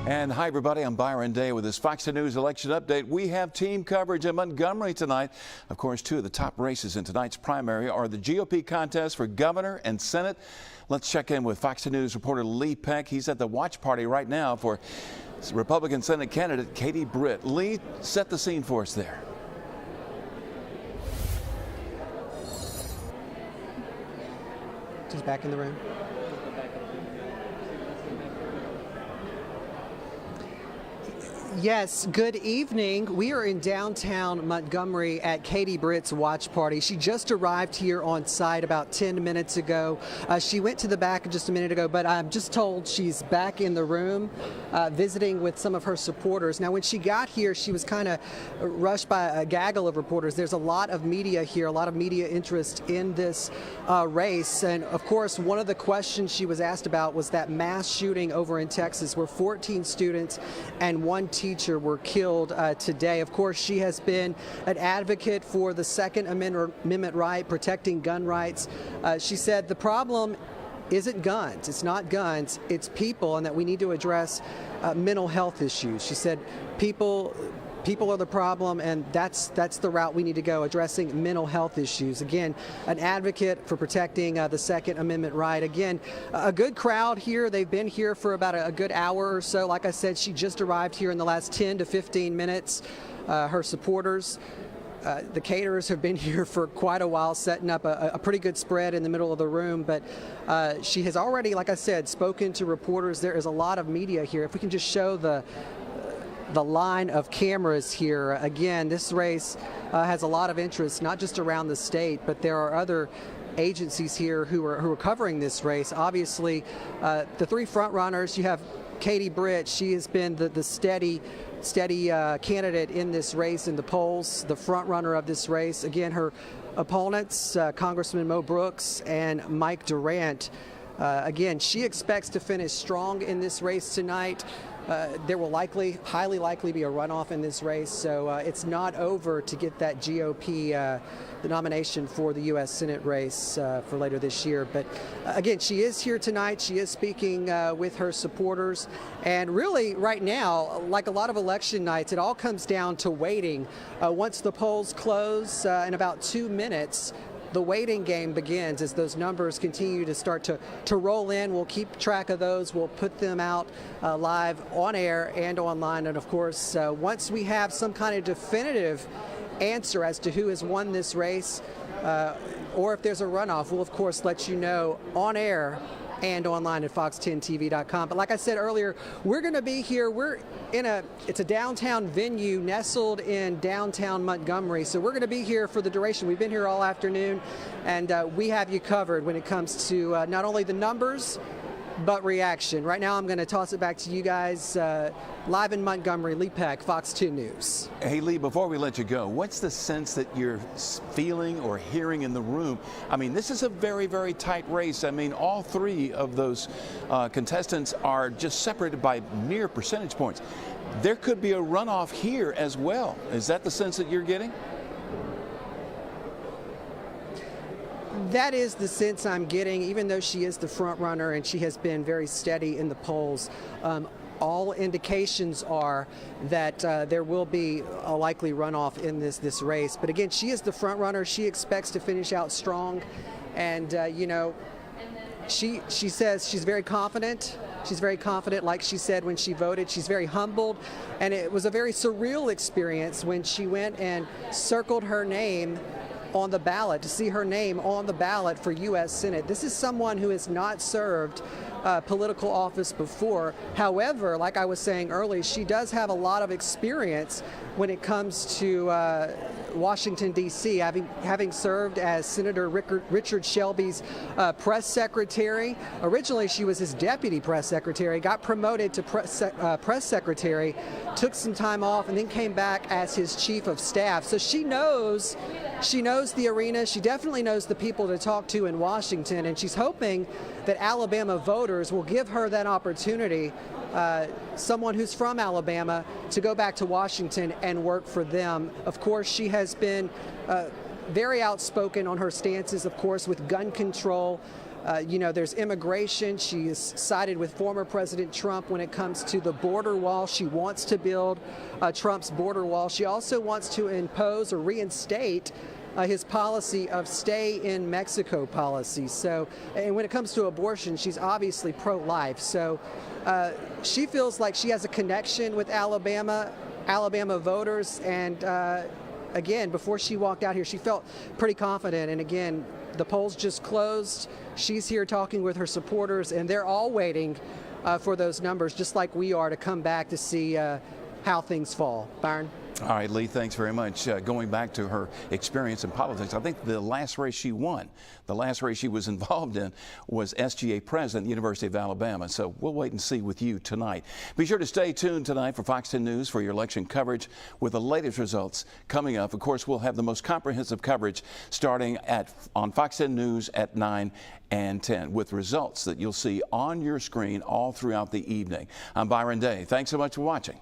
And hi, everybody. I'm Byron Day with this Fox 10 News election update. We have team coverage in Montgomery tonight. Of course, two of the top races in tonight's primary are the GOP contest for governor and Senate. Let's check in with Fox 10 News reporter Lee Peck. He's at the watch party right now for Republican Senate candidate Katie Britt. Lee, set the scene for us there. She's back in the room. Yes, good evening. We are in downtown Montgomery at Katie Britt's watch party. She just arrived here on site about 10 minutes ago. She went to the back just a minute ago, but I'm just told she's back in the room visiting with some of her supporters. Now, when she got here, she was kind of rushed by a gaggle of reporters. There's a lot of media here, a lot of media interest in this race. And of course, one of the questions she was asked about was that mass shooting over in Texas where 14 students and one teacher were killed today. Of course, she has been an advocate for the Second Amendment right, protecting gun rights. She said the problem isn't guns. It's not guns. It's people, and that we need to address mental health issues. She said people are the problem, and that's the route we need to go, addressing mental health issues. Again, an advocate for protecting the Second Amendment right. Again, a good crowd here. They've been here for about a good hour or so. Like I said, she just arrived here in the last 10 to 15 minutes. Her supporters, the caterers have been here for quite a while, setting up a pretty good spread in the middle of the room. But she has already, like I said, spoken to reporters. There is a lot of media here. If we can just show the line of cameras here. Again, this race has a lot of interest, not just around the state, but there are other agencies here who are covering this race. Obviously, the three front runners, you have Katie Britt. She has been the steady candidate in this race in the polls, the front runner of this race. Again, her opponents, Congressman Mo Brooks and Mike Durant. Again, she expects to finish strong in this race tonight. There will highly likely be a runoff in this race, so it's not over to get that GOP the nomination for the U.S. Senate race for later this year. But again, she is here tonight. She is speaking with her supporters. And really, right now, like a lot of election nights, it all comes down to waiting. Once the polls close in about 2 minutes, the waiting game begins as those numbers continue to start to roll in. We'll keep track of those. We'll put them out live on air and online. And of course, once we have some kind of definitive answer as to who has won this race, or if there's a runoff, we'll of course let you know on air and online at fox10tv.com. But like I said earlier, we're going to be here. It's a downtown venue nestled in downtown Montgomery. So we're going to be here for the duration. We've been here all afternoon, and we have you covered when it comes to not only the numbers, but reaction. Right now, I'm going to toss it back to you guys live in Montgomery. Lee Peck, Fox 2 News. Hey, Lee, before we let you go, what's the sense that you're feeling or hearing in the room? I mean, this is a very, very tight race. I mean, all three of those contestants are just separated by mere percentage points. There could be a runoff here as well. Is that the sense that you're getting? That is the sense I'm getting, even though she is the front runner and she has been very steady in the polls. All indications are that there will be a likely runoff in this race. But again, she is the front runner. She expects to finish out strong. And, you know, she says she's very confident. She's very confident, like she said when she voted. She's very humbled. And it was a very surreal experience when she went and circled her name on the ballot, to see her name on the ballot for U.S. Senate. This is someone who has not served political office before. However, like I was saying earlier, she does have a lot of experience when it comes to Washington, D.C., having served as Senator Richard Shelby's press secretary. Originally, she was his deputy press secretary, got promoted to press secretary, took some time off, and then came back as his chief of staff. So she knows the arena. She definitely knows the people to talk to in Washington, and she's hoping that Alabama voters will give her that opportunity, someone who's from Alabama, to go back to Washington and work for them. Of course, she has been very outspoken on her stances, of course, with gun control. There's immigration. She is sided with former President Trump when it comes to the border wall. She wants to build Trump's border wall. She also wants to impose or reinstate his policy of stay in Mexico policy. So, and when it comes to abortion, she's obviously pro-life. So she feels like she has a connection with Alabama voters. And again, before she walked out here, she felt pretty confident. And again, the polls just closed. She's here talking with her supporters, and they're all waiting for those numbers, just like we are, to come back to see how things fall. Byron? All right, Lee, thanks very much. Going back to her experience in politics, I think the last race she won, the last race she was involved in, was SGA president at the University of Alabama. So we'll wait and see with you tonight. Be sure to stay tuned tonight for Fox 10 News for your election coverage with the latest results coming up. Of course, we'll have the most comprehensive coverage starting on Fox 10 News at 9 and 10 with results that you'll see on your screen all throughout the evening. I'm Byron Day. Thanks so much for watching.